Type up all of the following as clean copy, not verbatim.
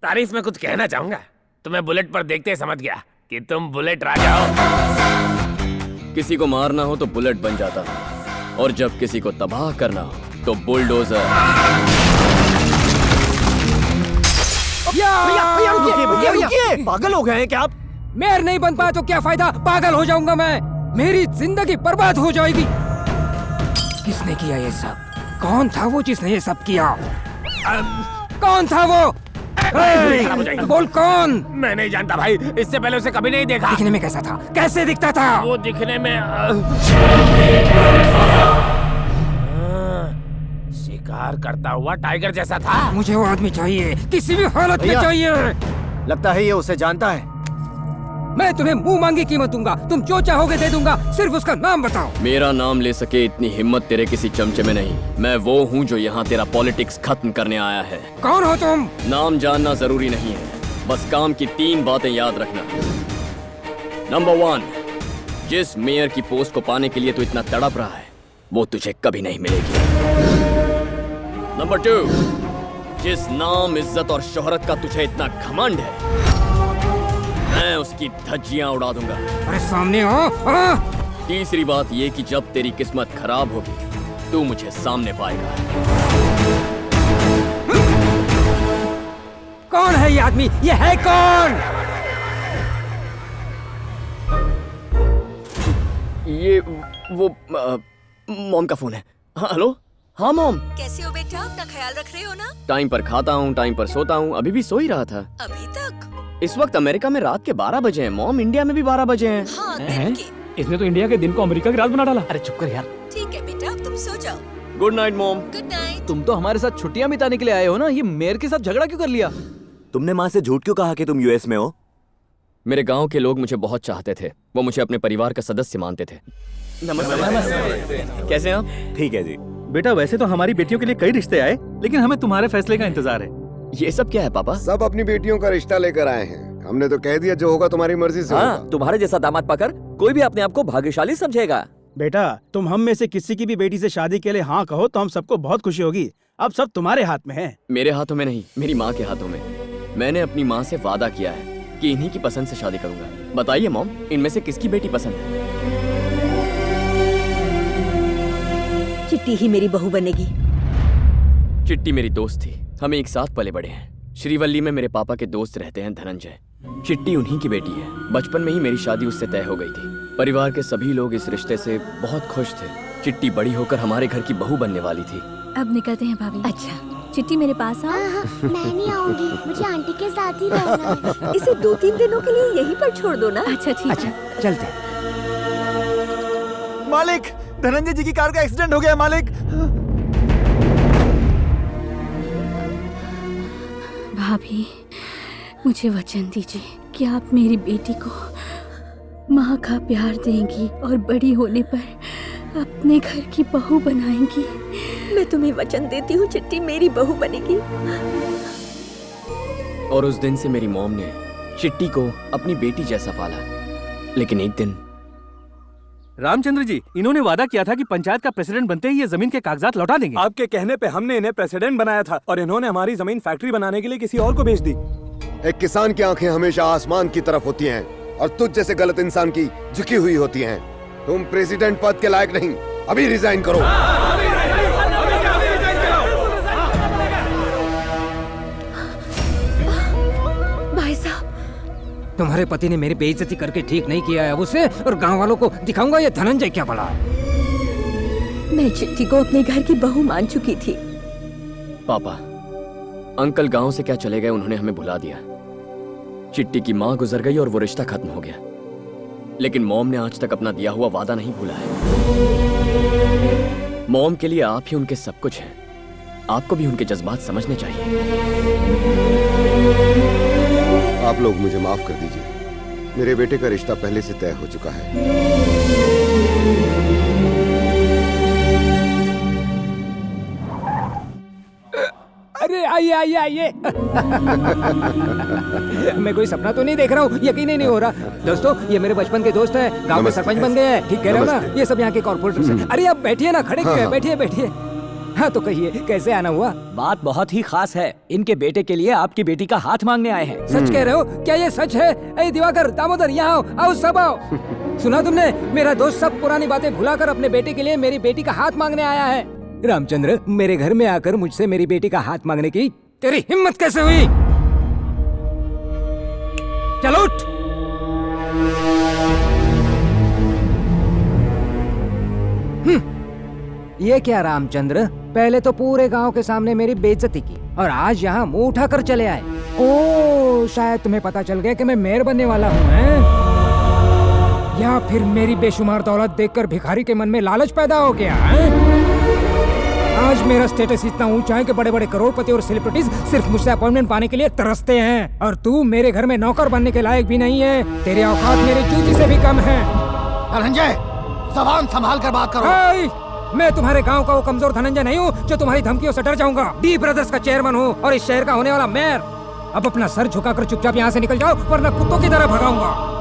तारीफ में कुछ कहना चाहूंगा। तुम्हें बुलेट पर देखते ही समझ गया कि तुम बुलेट राजा हो। किसी को मारना हो तो बुलेट बन जाता है, और जब किसी को तबाह करना हो तो बुलडोजर। भैया रुकिए, पागल हो गए हैं क्या आप? मेयर नहीं बन पाया तो क्या फायदा, पागल हो जाऊंगा मैं, मेरी जिंदगी बर्बाद हो जाएगी। किसने किया ये सब? कौन था वो जिसने ये सब किया? कौन था वो? बोल कौन? मैं नहीं जानता भाई, इससे पहले उसे कभी नहीं देखा। दिखने में कैसा था? कैसे दिखता था? वो दिखने में शिकार करता हुआ टाइगर जैसा था। मुझे वो आदमी चाहिए, किसी भी हालत में चाहिए। लगता है ये उसे जानता है। मैं तुम्हें मुंह मांगी कीमत दूंगा, तुम जो चाहोगे दे दूंगा, सिर्फ उसका नाम बताओ। मेरा नाम ले सके इतनी हिम्मत तेरे किसी चमचे में नहीं। मैं वो हूँ जो यहाँ तेरा पॉलिटिक्स खत्म करने आया है। कौन हो तुम? नाम जानना जरूरी नहीं है, बस काम की 3 बातें याद रखना। नंबर 1, जिस मेयर की पोस्ट को पाने के लिए तू इतना तड़प रहा है वो तुझे कभी नहीं मिलेगी। नंबर 2, जिस नाम, इज्जत और शोहरत का तुझे इतना घमंड है, मैं उसकी धज्जियां उड़ा दूंगा। अरे सामने आओ। तीसरी बात ये कि जब तेरी किस्मत खराब होगी तू मुझे सामने पाएगा। कौन है ये आदमी? ये है कौन? ये वो मॉम का फोन है। हाँ, हेलो। हाँ मॉम। कैसे हो बेटा? अपना ख्याल रख रहे हो ना? टाइम पर खाता हूँ, टाइम पर सोता हूँ। अभी भी सो ही रहा था। अभी तक? इस वक्त अमेरिका में रात के 12 बजे हैं मॉम, इंडिया में भी 12 बजे हैं। हाँ, दिन के। इसने तो इंडिया के दिन को अमेरिका की रात बना डाला। अरे चुप कर यार। ठीक है बेटा, अब तुम सो जाओ। Good night mom. Good night. तुम तो हमारे साथ छुट्टियां बिताने के लिए आए हो ना, ये मेयर के साथ झगड़ा क्यों कर लिया? तुमने माँ से झूठ क्यों कहा कि तुम यूएस में हो? मेरे गांव के लोग मुझे बहुत चाहते थे, वो मुझे अपने परिवार का सदस्य मानते थे। नमस्ते। कैसे हैं आप? ठीक है जी। बेटा वैसे तो हमारी बेटियों के लिए कई रिश्ते आए, लेकिन हमें तुम्हारे फैसले का इंतजार है। ये सब क्या है पापा? सब अपनी बेटियों का रिश्ता लेकर आए हैं। हमने तो कह दिया जो होगा तुम्हारी मर्जी से होगा। तुम्हारे जैसा दामाद पाकर कोई भी अपने आप को भाग्यशाली समझेगा। बेटा तुम हम में से किसी की भी बेटी से शादी के लिए हाँ कहो तो हम सबको बहुत खुशी होगी। अब सब तुम्हारे हाथ में है। मेरे हाथों में नहीं, मेरी माँ के हाथों में। मैंने अपनी माँ से वादा किया है कि इन्हीं की पसंद से शादी करूंगा। बताइए मॉम, इनमें से किसकी बेटी पसंद है? चिट्टी ही मेरी बहू बनेगी। चिट्टी मेरी दोस्त थी, हम एक साथ पले बड़े हैं। श्रीवल्ली में मेरे पापा के दोस्त रहते हैं धनंजय। चिट्टी उन्हीं की बेटी है। बचपन में ही मेरी शादी उससे तय हो गई थी। परिवार के सभी लोग इस रिश्ते से बहुत खुश थे। चिट्टी बड़ी होकर हमारे घर की बहू बनने वाली थी। अब निकलते हैं भाभी। अच्छा, चिट्टी मेरे पास आओ। मैं नहीं आऊंगी, मुझे आंटी के साथ ही रहना है। इसे 2-3 दिनों के लिए यहीं पर छोड़ दो ना। अच्छा ठीक है। चलते। मालिक, धनंजय जी की कार का एक्सीडेंट हो गया मालिक। भाभी, मुझे वचन दीजिए कि आप मेरी बेटी को माँ का प्यार देंगी और बड़ी होने पर अपने घर की बहू बनाएंगी। मैं तुम्हें वचन देती हूँ, चिट्टी मेरी बहू बनेगी। और उस दिन से मेरी मॉम ने चिट्टी को अपनी बेटी जैसा पाला। लेकिन एक दिन रामचंद्र जी, इन्होंने वादा किया था कि पंचायत का प्रेसिडेंट बनते ही ये जमीन के कागजात लौटा देंगे। आपके कहने पे हमने इन्हें प्रेसिडेंट बनाया था और इन्होंने हमारी जमीन फैक्ट्री बनाने के लिए किसी और को बेच दी। एक किसान की आंखें हमेशा आसमान की तरफ होती हैं और तुझ जैसे गलत इंसान की झुकी हुई होती हैं। तुम प्रेसिडेंट पद के लायक नहीं, अभी रिजाइन करो। भाई साहब, तुम्हारे पति ने मेरी बेइज्जती करके ठीक नहीं किया है उसे, और गांव वालों को दिखाऊंगा ये धनंजय क्या भला। मैं चिट्टी को अपने घर की बहू मान चुकी थी। पापा, अंकल गांव से क्या चले गए, उन्होंने हमें भुला दिया। चिट्टी की माँ गुजर गई और वो रिश्ता खत्म हो गया। लेकिन मॉम ने आज तक अपना दिया हुआ वादा नहीं भूला है। मॉम के लिए आप ही उनके सब कुछ हैं। आपको भी उनके जज्बात समझने चाहिए। आप लोग मुझे माफ कर दीजिए, मेरे बेटे का रिश्ता पहले से तय हो चुका है। अरे आइए आइए आइए। मैं कोई सपना तो नहीं देख रहा हूँ, यकीन ही नहीं हो रहा। दोस्तों, ये मेरे बचपन के दोस्त हैं, गांव में सरपंच बन गए हैं। ठीक कह रहे हो ना? ये सब यहाँ के कॉर्पोरेटर हैं। अरे आप बैठिए ना, खड़े क्यों हैं? बैठिए बैठिए। हाँ तो कहिए कैसे आना हुआ? बात बहुत ही खास है। इनके बेटे के लिए आपकी बेटी का हाथ मांगने आए हैं। सच कह रहे हो? क्या ये सच है? अरे दिवाकर, दामोदर, यहाँ आओ, आओ सब आओ। सुना तुमने? मेरा दोस्त सब पुरानी बातें भुलाकर अपने बेटे के लिए मेरी बेटी का हाथ मांगने आया है। रामचंद्र, मेरे घर में आकर मुझसे मेरी बेटी का हाथ मांगने की तेरी हिम्मत कैसे हुई? चलो उठ। ये क्या रामचंद्र, पहले तो पूरे गांव के सामने मेरी बेइज्जती की और आज यहाँ मुंह उठाकर चले आए। ओ, शायद तुम्हें पता चल गया कि मैं मेयर बनने वाला हूँ, हैं? या फिर मेरी बेशुमार दौलत देखकर भिखारी के मन में लालच पैदा हो गया, हैं? आज मेरा स्टेटस इतना ऊंचा है कि बड़े बड़े करोड़पति और सेलिब्रिटीज सिर्फ मुझसे अपॉइंटमेंट पाने के लिए तरसते हैं, और तू मेरे घर में नौकर बनने के लायक भी नहीं है। तेरे औकात मेरी जूती से भी कम है। धनंजय, ज़बान संभाल कर बात करो। मैं तुम्हारे गांव का वो कमजोर धनंजय नहीं हूँ जो तुम्हारी धमकियों से डर जाऊंगा। डी ब्रदर्स का चेयरमैन हूँ और इस शहर का होने वाला मेयर। अब अपना सर झुकाकर चुपचाप यहाँ से निकल जाओ, वरना कुत्तों की तरह भगाऊंगा।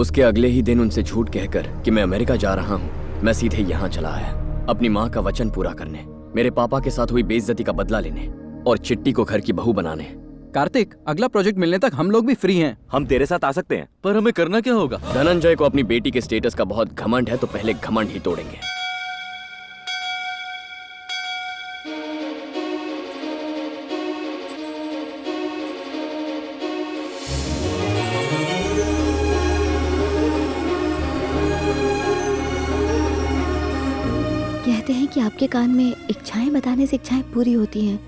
उसके अगले ही दिन उनसे झूठ कहकर कि मैं अमेरिका जा रहा हूँ, मैं सीधे यहाँ चला आया अपनी माँ का वचन पूरा करने, मेरे पापा के साथ हुई बेइज्जती का बदला लेने और चिट्टी को घर की बहू बनाने। कार्तिक, अगला प्रोजेक्ट मिलने तक हम लोग भी फ्री हैं। हम तेरे साथ आ सकते हैं, पर हमें करना क्या होगा? धनंजय को अपनी बेटी के स्टेटस का बहुत घमंड है, तो पहले घमंड ही तोड़ेंगे। कहते हैं कि आपके कान में इच्छाएं बताने से इच्छाएं पूरी होती हैं।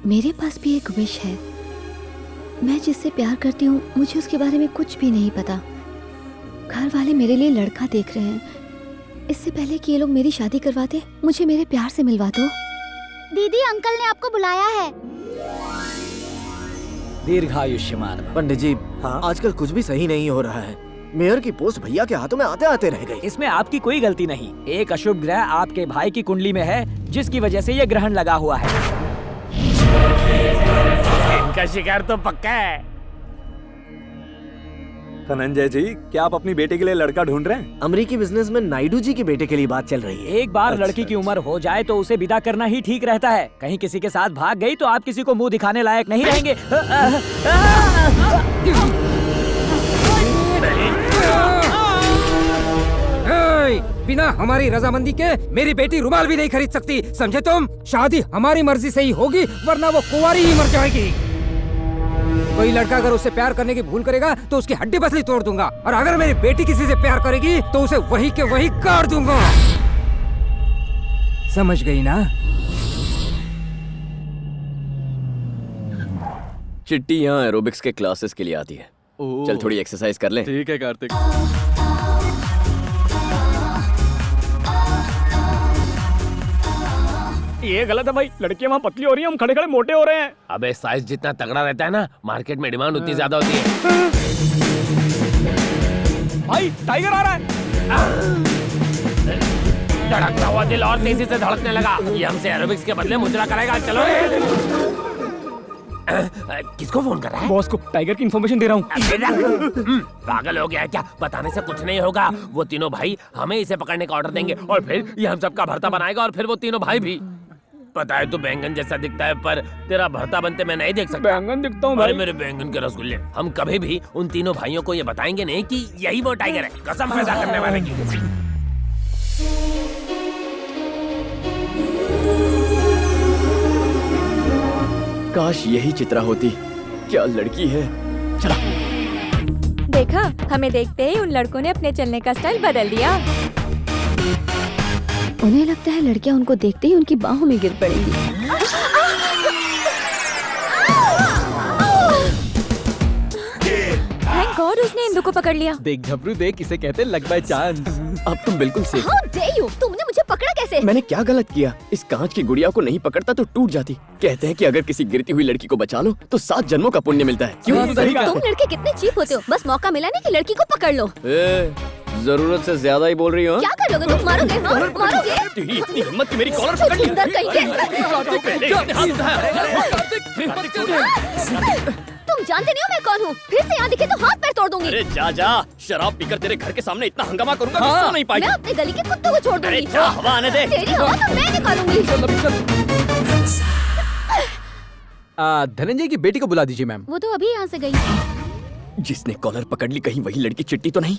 मेरे पास भी एक विश है। मैं जिससे प्यार करती हूँ, मुझे उसके बारे में कुछ भी नहीं पता। घर वाले मेरे लिए लड़का देख रहे हैं। इससे पहले कि ये लोग मेरी शादी करवाते, मुझे मेरे प्यार से मिलवा दो। दीदी, अंकल ने आपको बुलाया है। दीर्घायुष्मान। पंडित जी, हाँ? आजकल कुछ भी सही नहीं हो रहा है। मेयर की पोस्ट भैया के हाथों में आते आते रह गई। इसमें आपकी कोई गलती नहीं। एक अशुभ ग्रह आपके भाई की कुंडली में है, जिसकी वजह से ये ग्रहण लगा हुआ है। इनका शिकार तो पक्का है। धनंजय जी, क्या आप अपनी बेटे के लिए लड़का ढूंढ रहे हैं? अमेरिकी बिजनेसमैन नायडू जी के बेटे के लिए बात चल रही है। एक बार लड़की की उम्र हो जाए तो उसे विदा करना ही ठीक रहता है। कहीं किसी के साथ भाग गई तो आप किसी को मुंह दिखाने लायक नहीं रहेंगे। बिना हमारी रजामंदी के मेरी बेटी रुमाल भी नहीं खरीद सकती, समझे तुम? शादी हमारी मर्जी से ही होगी, वरना वो कुंवारी ही मर जाएगी। कोई लड़का अगर उससे प्यार करने की भूल करेगा तो उसकी हड्डी पसली तोड़ दूंगा, और अगर मेरी बेटी किसी से प्यार करेगी तो उसे वही के वही काट दूंगा। समझ गई ना? चिट्टी यहाँ एरोबिक्स के क्लासेस के लिए आती है। चल थोड़ी एक्सरसाइज कर लें। ठीक है कार्तिक। ये गलत है भाई, लड़कियां वहाँ पतली हो रही हैं, हम खड़े खड़े मोटे हो रहे हैं। अबे साइज जितना तगड़ा रहता है ना, मार्केट में डिमांड उतनी ज्यादा होती है। भाई टाइगर आ रहा है। धड़कता हुआ दिल और तेजी से धड़कने लगा। ये हमसे एरोबिक्स के बदले मुजरा कराएगा। चलो। किसको फोन कर रहा है? बॉस को टाइगर की इन्फॉर्मेशन दे रहा हूँ। पागल हो गया है क्या? बताने से कुछ नहीं होगा। वो तीनों भाई हमें इसे पकड़ने का ऑर्डर देंगे और फिर ये हम सबका भरता बनाएगा, और फिर वो तीनों भाई भी। पता है तू बैंगन जैसा दिखता है, पर तेरा भरता बनते मैं नहीं देख सकता। बैंगन दिखता हूँ भाई। मेरे बैंगन के रसगुल्ले। हम कभी भी उन तीनों भाइयों को ये बताएंगे नहीं कि यही वो टाइगर है, कसम पैदा करने वाले की। काश यही चित्रा होती। क्या लड़की है। चला। देखा, हमें देखते ही उन लड़कों ने अपने चलने का स्टाइल बदल दिया। उन्हें लगता है लड़कियां उनको देखते ही उनकी बाहों में गिर पड़ेंगी। थैंक गॉड उसने इंदु को पकड़ लिया। देख झबरू देख, इसे कहते लक बाय चांस। अब तुम बिल्कुल सेफ। How dare you? तुमने मुझे पकड़ा कैसे? मैंने क्या गलत किया? इस कांच की गुड़िया को नहीं पकड़ता तो टूट जाती। कहते हैं कि अगर किसी गिरती हुई लड़की को बचा लो तो 7 जन्मों का पुण्य मिलता है। क्यों? तुम लड़के कितने चीप होते हो। बस मौका मिला नहीं कि लड़की को पकड़ लो। जरूरत से ज्यादा ही बोल रही हो। क्या करोगे तुम? मारोगे? मारोगे? तेरी इतनी हिम्मत कि मेरी कॉलर पकड़ ली। सुंदर कहीं के। तुम तुम जानते नहीं हो मैं कौन हूँ। फिर से यहाँ दिखे तो हाथ पैर तोड़ दूंगी। अरे जा जा, शराब पीकर तेरे घर के सामने इतना हंगामा करूंगा कि सो नहीं पाएगी। मैं अपने गली के कुत्तों को छोड़ दूंगी। अरे जा, हवा आने दे। तेरी हवा तो मैं निकालूंगी। धनंजय की बेटी को बुला दीजिए मैम। वो तो अभी यहाँ से गई। जिसने कॉलर पकड़ ली, कहीं वही लड़की चिट्टी तो नहीं?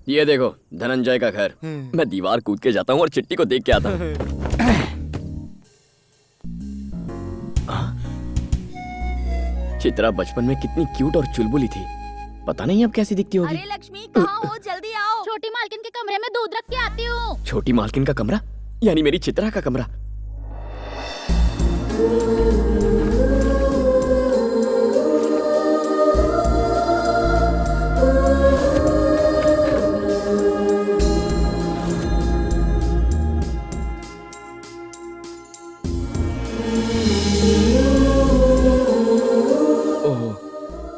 ये देखो धनंजय का घर। मैं दीवार कूद के जाता हूँ और चिट्टी को देख के आता हूँ। चित्रा बचपन में कितनी क्यूट और चुलबुली थी, पता नहीं अब कैसी दिखती होगी। अरे लक्ष्मी कहाँ हो, जल्दी आओ। छोटी मालकिन के कमरे में दूध रख के आती हूँ। छोटी मालकिन का कमरा, यानी मेरी चित्रा का कमरा।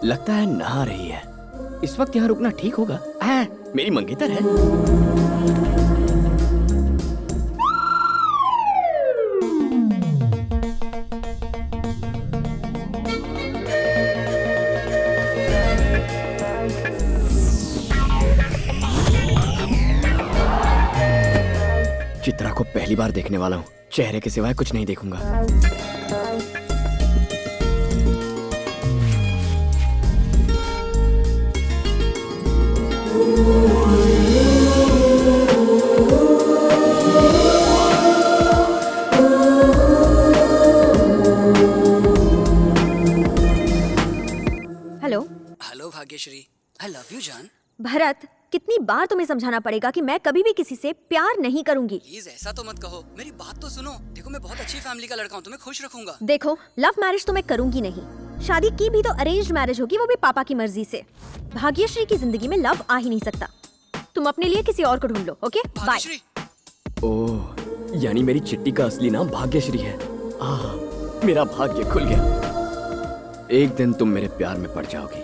लगता है नहा रही है। इस वक्त यहाँ रुकना ठीक होगा। मेरी मंगेतर है। चित्रा को पहली बार देखने वाला हूँ, चेहरे के सिवाय कुछ नहीं देखूंगा। Hello hello Bhagyashree, I love you जान। भरत, कितनी बार तुम्हें समझाना पड़ेगा कि मैं कभी भी किसी से प्यार नहीं करूंगी। प्लीज ऐसा तो मत कहो, मेरी बात तो सुनो। देखो मैं बहुत अच्छी फैमिली का लड़का हूँ, तुम्हें खुश रखूंगा। देखो, लव मैरिज तो मैं करूंगी नहीं। शादी की भी तो अरेंज्ड मैरिज होगी, वो भी पापा की मर्जी से। भाग्यश्री की जिंदगी में लव आ ही नहीं सकता। तुम अपने लिए किसी और को ढूंढ लो। Okay bye. ओह, यानी मेरी चिट्टी का असली नाम भाग्यश्री है। मेरा भाग्य खुल गया। एक दिन तुम मेरे प्यार में पड़ जाओगी।